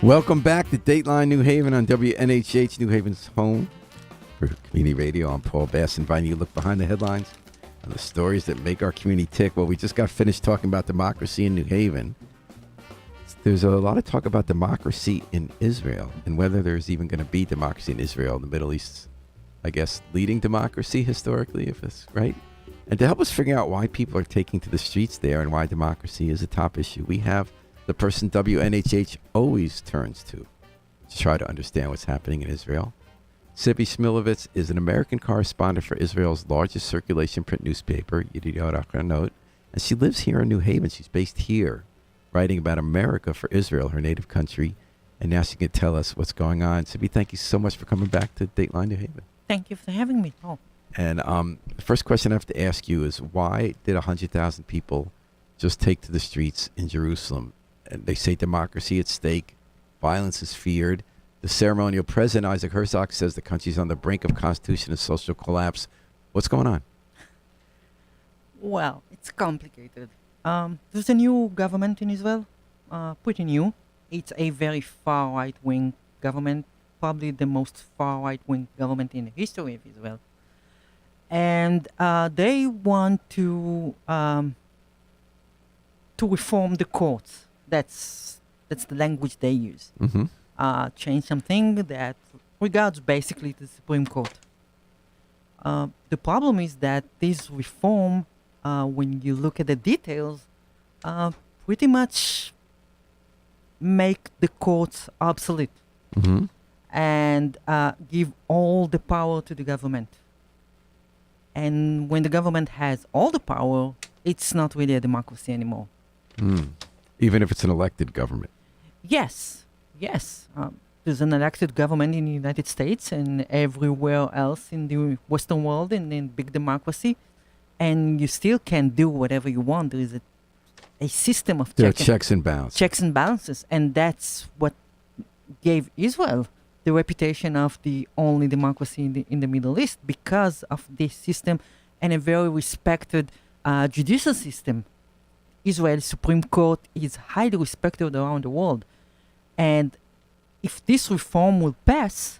Welcome back to Dateline New Haven on WNHH, New Haven's home for community radio. I'm Paul Bass, inviting you to look behind the headlines on the stories that make our community tick. Well, we just got finished talking about democracy in New Haven. There's a lot of talk about democracy in Israel and whether there's even going to be democracy in Israel. The Middle East, I guess, leading democracy historically, if that's right. And to help us figure out why people are taking to the streets there and why democracy is a top issue, we have the person WNHH always turns to try to understand what's happening in Israel. Tzippy Shmilovitz is an American correspondent for Israel's largest circulation print newspaper, Yedidot Aharanot, and she lives here in New Haven. She's based here, writing about America for Israel, her native country, and now she can tell us what's going on. Tzippy, thank you so much for coming back to Dateline New Haven. Thank you for having me, Paul. And the first question I have to ask you is, why did 100,000 people just take to the streets in Jerusalem? And they say democracy at stake, violence is feared. The ceremonial president, Isaac Herzog, says the country's on the brink of constitution and social collapse. What's going on? Well, it's complicated. There's a new government in Israel, pretty new. It's a very far right-wing government, probably the most far right-wing government in the history of Israel. And they want to reform the courts. That's the language they use. Mm-hmm. Change something that regards basically the Supreme Court. The problem is that this reform, when you look at the details, pretty much make the courts obsolete and give all the power to the government. And when the government has all the power, it's not really a democracy anymore. Even if it's an elected government? Yes. There's an elected government in the United States and everywhere else in the Western world and in big democracy. And you still can do whatever you want. There is a system of checks and balances. Checks and balances. And that's what gave Israel the reputation of the only democracy in the Middle East, because of this system and a very respected judicial system. Israel's Supreme Court is highly respected around the world. And if this reform will pass,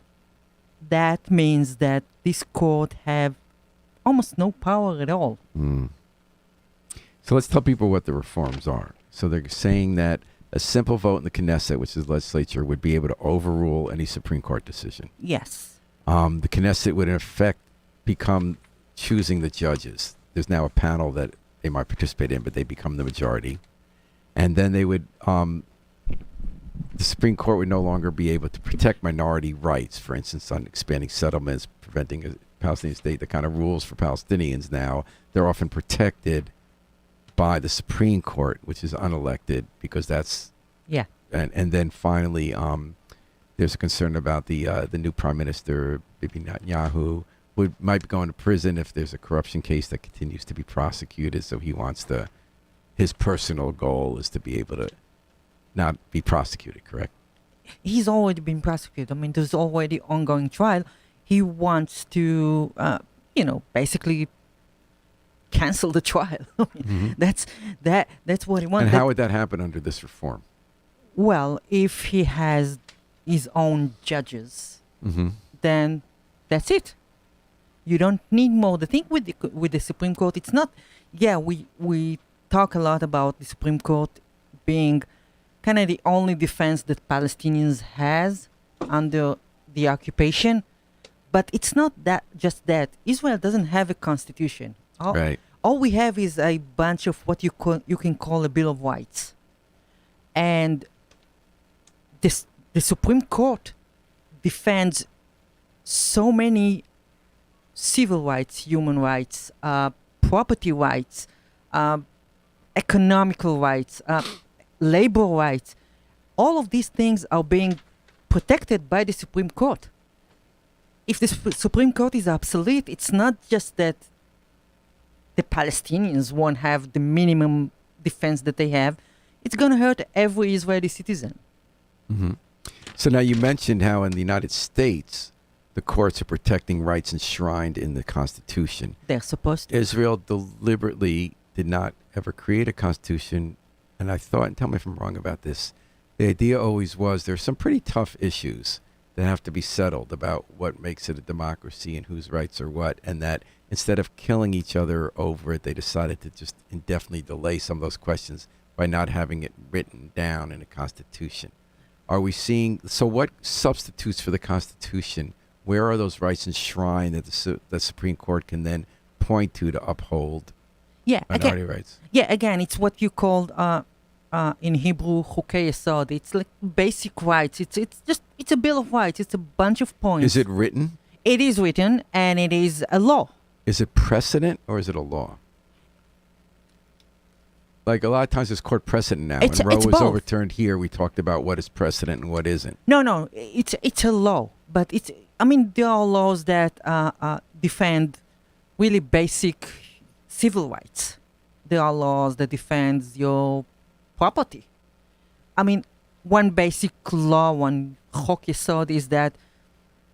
that means that this court have almost no power at all. So let's tell people what the reforms are. So they're saying that a simple vote in the Knesset, which is the legislature, would be able to overrule any Supreme Court decision. Yes. The Knesset would, in effect, become choosing the judges. There's now a panel that they might participate in, but they become the majority. And then they would, the Supreme Court would no longer be able to protect minority rights, for instance, on expanding settlements, preventing a Palestinian state. The kind of rules for Palestinians now, they're often protected by the Supreme Court, which is unelected, because that's... Yeah. And then finally, there's a concern about the new Prime Minister, Bibi Netanyahu, might be going to prison if there's a corruption case that continues to be prosecuted. So he wants his personal goal is to be able to not be prosecuted, correct? He's already been prosecuted. I mean, there's already ongoing trial. He wants to, basically cancel the trial. I mean, that's what he wants. And how would that happen under this reform? Well, if he has his own judges, then that's it. You don't need more. The thing with the Supreme Court, it's not. Yeah, we talk a lot about the Supreme Court being kind of the only defense that Palestinians has under the occupation, but it's not just that. Israel doesn't have a constitution. Right. All we have is a bunch of what you can call a Bill of Rights, and the Supreme Court defends so many civil rights, human rights, property rights, economical rights, labor rights. All of these things are being protected by the Supreme Court. If the Supreme Court is obsolete, it's not just that the Palestinians won't have the minimum defense that they have. It's going to hurt every Israeli citizen. So now you mentioned how in the United States, the courts are protecting rights enshrined in the Constitution. They're supposed to. Israel deliberately did not ever create a constitution, and I thought, and tell me if I'm wrong about this, The idea always was there's some pretty tough issues that have to be settled about what makes it a democracy and whose rights are what, and that instead of killing each other over it, they decided to just indefinitely delay some of those questions by not having it written down in a constitution. Are we seeing, so what substitutes for the Constitution? Where are those rights enshrined that the Supreme Court can then point to uphold minority rights? Yeah, again, it's what you called in Hebrew Chukei Yesod. It's like basic rights. It's a Bill of Rights. It's a bunch of points. Is it written? It is written, and it is a law. Is it precedent or is it a law? Like a lot of times there's court precedent now. When Roe was both. overturned here, we talked about what is precedent and what isn't. No, it's a law, but there are laws that defend really basic civil rights. There are laws that defend your property. One basic law, one Chok Yesod is that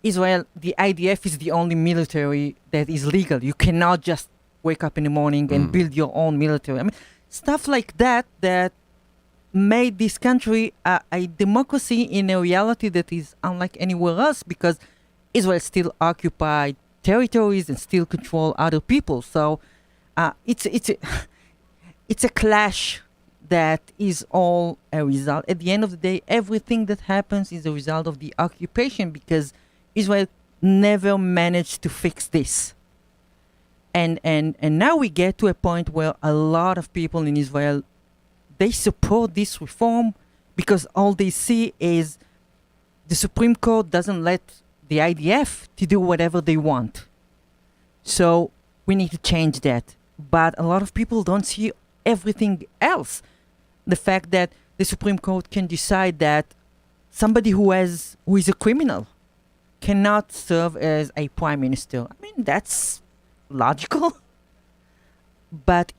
Israel, the IDF is the only military that is legal. You cannot just wake up in the morning and build your own military. Stuff like that made this country a democracy in a reality that is unlike anywhere else, because Israel still occupied territories and still control other people. So it's a clash that is all a result. At the end of the day, everything that happens is a result of the occupation, because Israel never managed to fix this. And now we get to a point where a lot of people in Israel, they support this reform because all they see is the Supreme Court doesn't let the IDF to do whatever they want. So we need to change that. But a lot of people don't see everything else. The fact that the Supreme Court can decide that somebody who is a criminal cannot serve as a prime minister. That's logical. But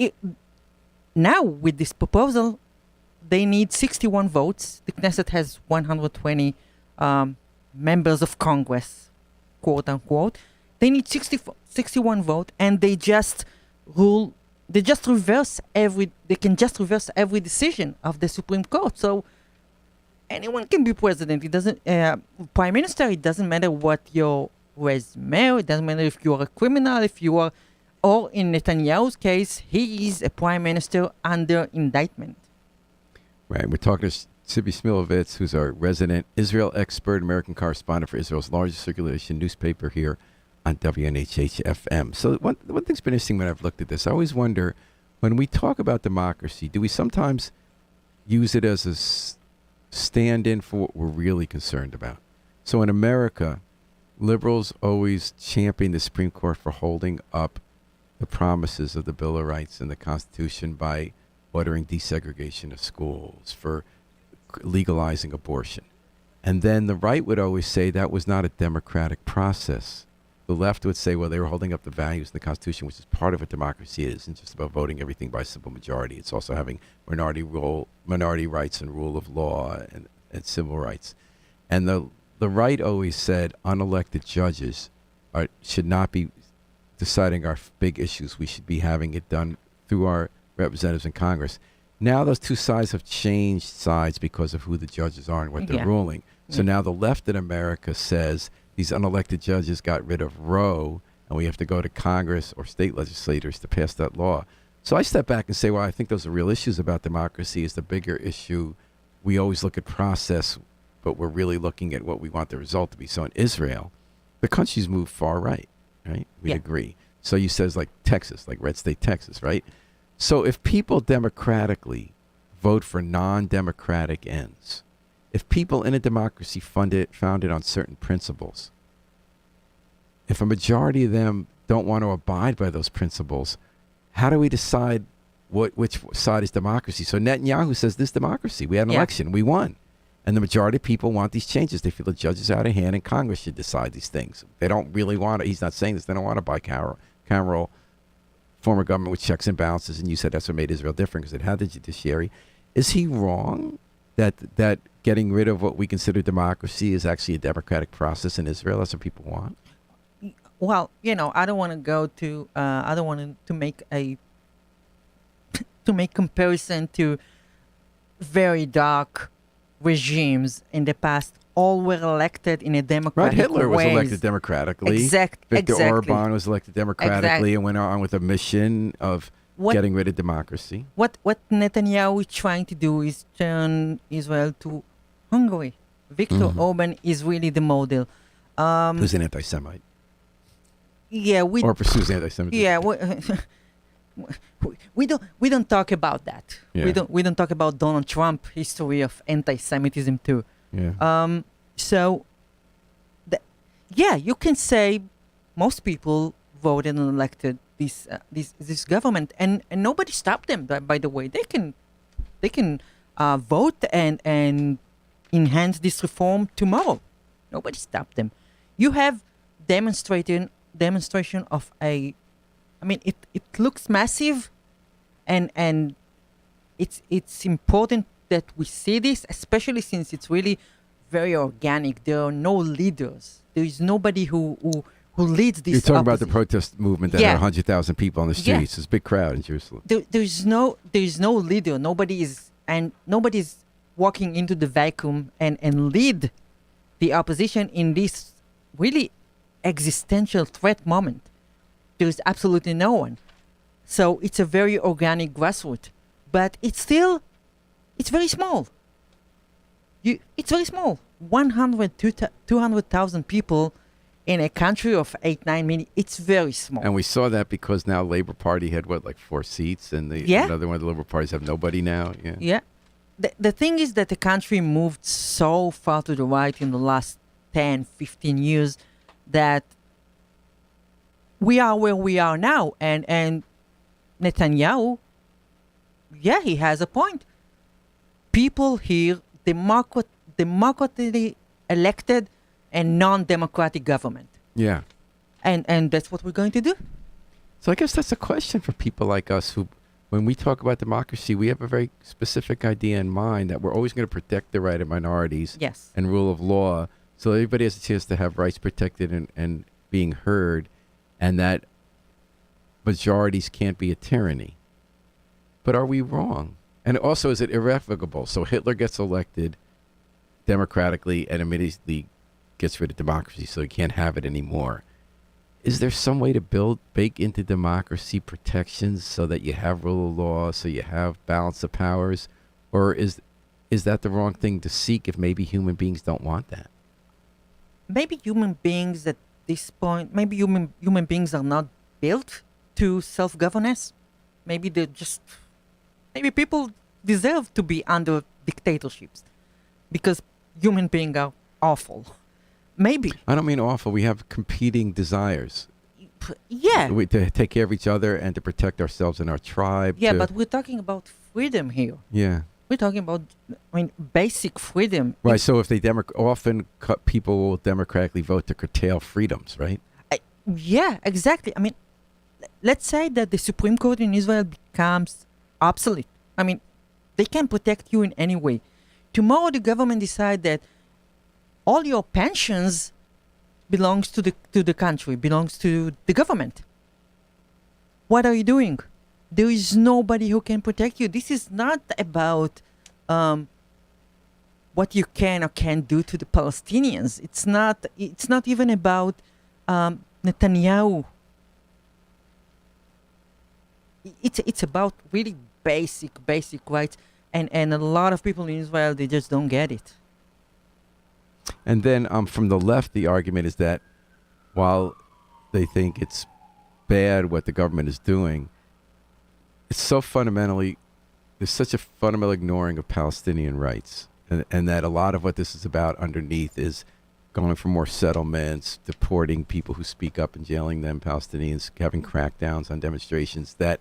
now with this proposal, they need 61 votes. The Knesset has 120 members of Congress, quote unquote. They need 61 votes, and they just rule. They can just reverse every decision of the Supreme Court. So anyone can be president. It doesn't prime minister. It doesn't matter what your resume. It doesn't matter if you are a criminal. Or in Netanyahu's case, he is a prime minister under indictment. Right. We're talking to Tzippy Shmilovitz, who's our resident Israel expert, American correspondent for Israel's largest circulation newspaper here on WNHH-FM. So one thing's been interesting when I've looked at this, I always wonder, when we talk about democracy, do we sometimes use it as a stand-in for what we're really concerned about? So in America, liberals always champion the Supreme Court for holding up the promises of the Bill of Rights and the Constitution by ordering desegregation of schools, for legalizing abortion. And then the right would always say that was not a democratic process. The left would say, well, they were holding up the values in the Constitution, which is part of what democracy is. It's not just about voting everything by simple majority. It's also having minority rights and rule of law and civil rights. And the right always said unelected judges should not be deciding our big issues. We should be having it done through our representatives in Congress. Now those two sides have changed sides because of who the judges are and what they're ruling. So now the left in America says these unelected judges got rid of Roe, and we have to go to Congress or state legislators to pass that law. So I step back and say, well, I think those are real issues about democracy. Is the bigger issue. We always look at process, but we're really looking at what we want the result to be. So in Israel, the country's moved far right? We'd agree. So you says like Texas, like red state Texas, right? So if people democratically vote for non-democratic ends, if people in a democracy founded on certain principles, if a majority of them don't want to abide by those principles, how do we decide which side is democracy? So Netanyahu says this democracy. We had an election. We won. And the majority of people want these changes. They feel the judges are out of hand and Congress should decide these things. They don't really want to. He's not saying this. They don't want to bicameral form of government with checks and balances. And you said that's what made Israel different because it had the judiciary. Is he wrong that getting rid of what we consider democracy is actually a democratic process in Israel? That's what people want. Well, I don't want to go to. I don't want to make to make comparison to very dark regimes in the past all were elected in a democratic Right, Hitler was ways. elected democratically. Victor Exactly. Orban was elected democratically and went on with a mission of getting rid of democracy. What Netanyahu is trying to do is turn Israel to Hungary. Viktor Orban is really the model. Who's an anti-Semite. Yeah, or pursues anti-Semitism. Yeah, we don't talk about that. Yeah. We don't talk about Donald Trump history of anti-Semitism too. Yeah. So, you can say most people voted and elected this government, and nobody stopped them. By the way, they can vote and enhance this reform tomorrow. Nobody stopped them. You have demonstration of a. I mean, it looks massive, and it's important that we see this, especially since it's really very organic. There are no leaders. There is nobody who leads this. You're talking about the protest movement that had 100,000 people on the streets. Yeah. It's a big crowd in Jerusalem. There's no leader. Nobody's walking into the vacuum and lead the opposition in this really existential threat moment. There's absolutely no one. So it's a very organic grassroots, but it's very small. It's very small. 200,000 people in a country of 8-9 million. It's very small. And we saw that because now Labour Party had 4 seats, and another one of the Liberal parties have nobody now. Yeah. Yeah. The thing is that the country moved so far to the right in the last 10, 15 years that we are where we are now. And Netanyahu, he has a point. People here, democratically elected and non-democratic government. Yeah. And that's what we're going to do. So I guess that's a question for people like us who, when we talk about democracy, we have a very specific idea in mind that we're always going to protect the right of minorities and rule of law, so everybody has a chance to have rights protected and being heard, and that majorities can't be a tyranny. But are we wrong? And also, is it irrevocable? So Hitler gets elected democratically and immediately gets rid of democracy, so he can't have it anymore. Is there some way to bake into democracy protections so that you have rule of law, so you have balance of powers? Or is that the wrong thing to seek if maybe human beings don't want that? Maybe human beings at this point, maybe human beings are not built to self-governance. Maybe people deserve to be under dictatorships because human beings are awful. Maybe. I don't mean awful. We have competing desires. Yeah. To take care of each other and to protect ourselves and our tribe. Yeah, but we're talking about freedom here. Yeah. We're talking about, basic freedom. Right. So if they often people will democratically vote to curtail freedoms, right? Yeah, exactly. Let's say that the Supreme Court in Israel becomes obsolete. They can protect you in any way. Tomorrow the government decide that all your pensions belongs to the country, belongs to the government. What are you doing? There is nobody who can protect you. This is not about what you can or can't do to the Palestinians. It's not even about Netanyahu. It's about really basic rights, and a lot of people in Israel, they just don't get it. And then from the left, the argument is that while they think it's bad what the government is doing, it's so fundamentally, there's such a fundamental ignoring of Palestinian rights. And that a lot of what this is about underneath is going for more settlements, deporting people who speak up and jailing them, Palestinians, having crackdowns on demonstrations, that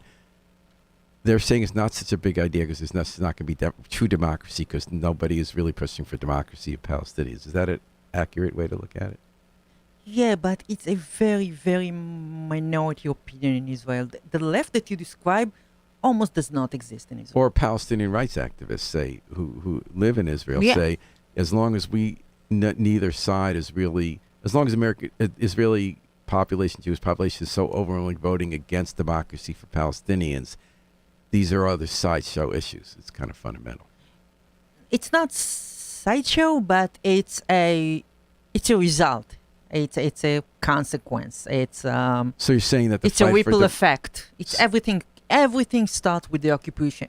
they're saying it's not such a big idea because it's not going to be true democracy because nobody is really pushing for democracy of Palestinians. Is that an accurate way to look at it? Yeah, but it's a very, very minority opinion in Israel. The left that you describe almost does not exist in Israel. Or Palestinian rights activists say, who live in Israel, say, as long as neither side is really, as long as Israeli population, Jewish population is so overwhelmingly voting against democracy for Palestinians, these are other sideshow issues. It's kind of fundamental. It's not sideshow, but it's a result. It's a consequence. So you're saying that the it's a fight for ripple effect. It's everything. Everything starts with the occupation.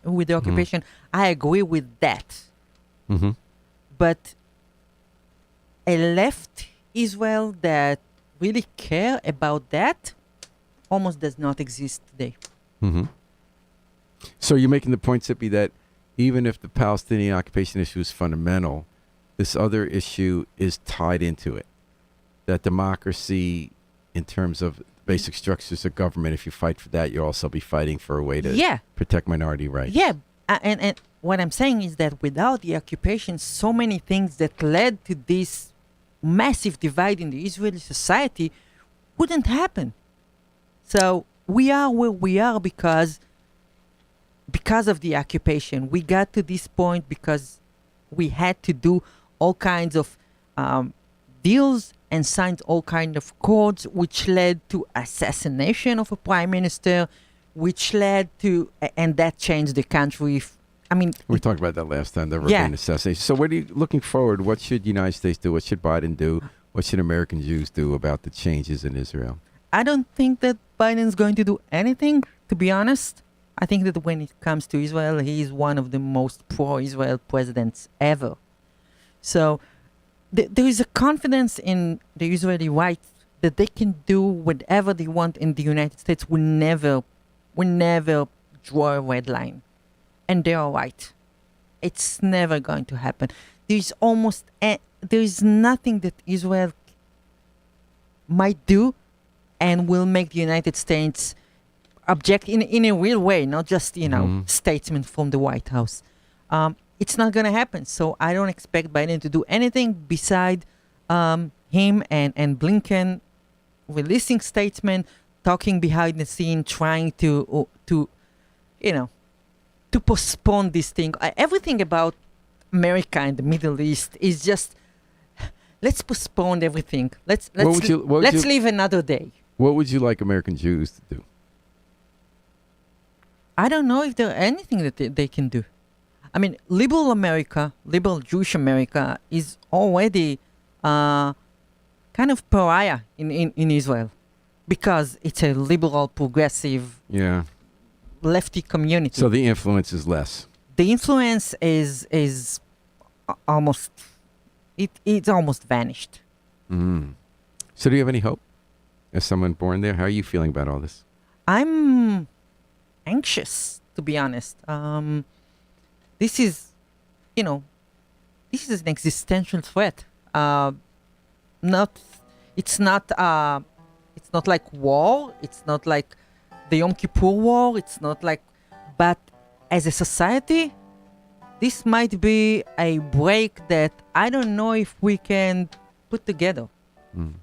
I agree with that. Mhm. But a left Israel that really care about that almost does not exist today. Mm-hmm. So you're making the point, Tzippy, that even if the Palestinian occupation issue is fundamental, this other issue is tied into it. That democracy, in terms of basic structures of government, if you fight for that, you'll also be fighting for a way to protect minority rights. Yeah, and what I'm saying is that without the occupation, so many things that led to this massive divide in the Israeli society wouldn't happen. So we are where we are because of the occupation. We got to this point because we had to do all kinds of deals and signed all kinds of codes, which led to assassination of a prime minister, which led to, and that changed the country. We talked about that last time, the Rabin assassination. So what are you looking forward? What should the United States do? What should Biden do? What should American Jews do about the changes in Israel? I don't think that Biden's going to do anything, to be honest. I think that when it comes to Israel, he is one of the most pro-Israel presidents ever. So there is a confidence in the Israeli right that they can do whatever they want in the United States. We never draw a red line. And they are right. It's never going to happen. There is nothing that Israel might do and will make the United States object in a real way, not just, statement from the White House. It's not going to happen. So I don't expect Biden to do anything beside him and Blinken releasing statement, talking behind the scene, trying to postpone this thing. Everything about America and the Middle East is just, let's postpone everything. Let's leave another day. What would you like American Jews to do? I don't know if there's anything that they can do. I mean, liberal Jewish America is already kind of pariah in Israel because it's a liberal, progressive, lefty community. So the influence is less. The influence is almost, it's almost vanished. Mm. So do you have any hope as someone born there? How are you feeling about all this? I'm anxious, to be honest. This is an existential threat. It's not like war. It's not like the Yom Kippur War. It's not like, but as a society, this might be a break that I don't know if we can put together. Mm.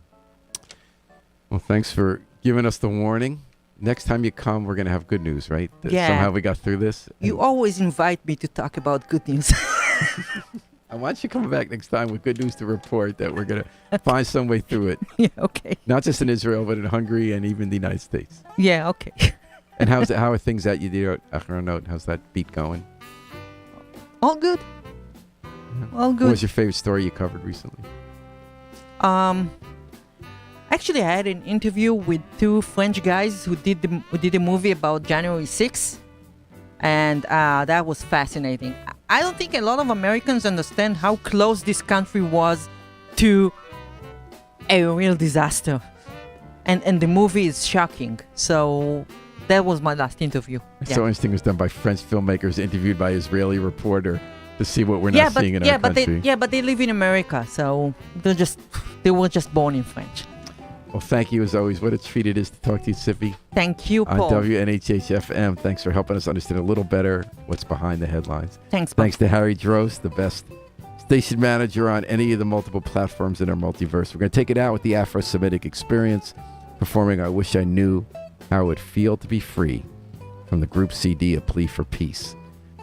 Well, thanks for giving us the warning. Next time you come, we're going to have good news, right? That somehow we got through this. You always invite me to talk about good news. I want you to come back next time with good news to report that we're going to find some way through it. Yeah, okay. Not just in Israel, but in Hungary and even the United States. Yeah, okay. And how are things at Yedidot, Aharanot? How's that beat going? All good. All good. What was your favorite story you covered recently? Actually, I had an interview with two French guys who did a movie about January 6th, and that was fascinating. I don't think a lot of Americans understand how close this country was to a real disaster, and the movie is shocking. So that was my last interview. It's so interesting. It was done by French filmmakers interviewed by Israeli reporter to see what we're not seeing in our country. But they live in America, so they were just born in French. Well, thank you as always. What a treat it is to talk to you, Tzippy. Thank you, Paul. On WNHH-FM. Thanks for helping us understand a little better what's behind the headlines. Thanks, Paul. Thanks to Harry Drost, the best station manager on any of the multiple platforms in our multiverse. We're going to take it out with the Afro-Semitic Experience, performing I Wish I Knew How It Would Feel to Be Free from the group CD, A Plea for Peace.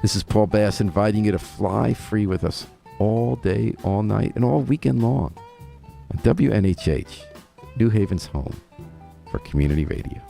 This is Paul Bass inviting you to fly free with us all day, all night, and all weekend long on WNHH. New Haven's home for community radio.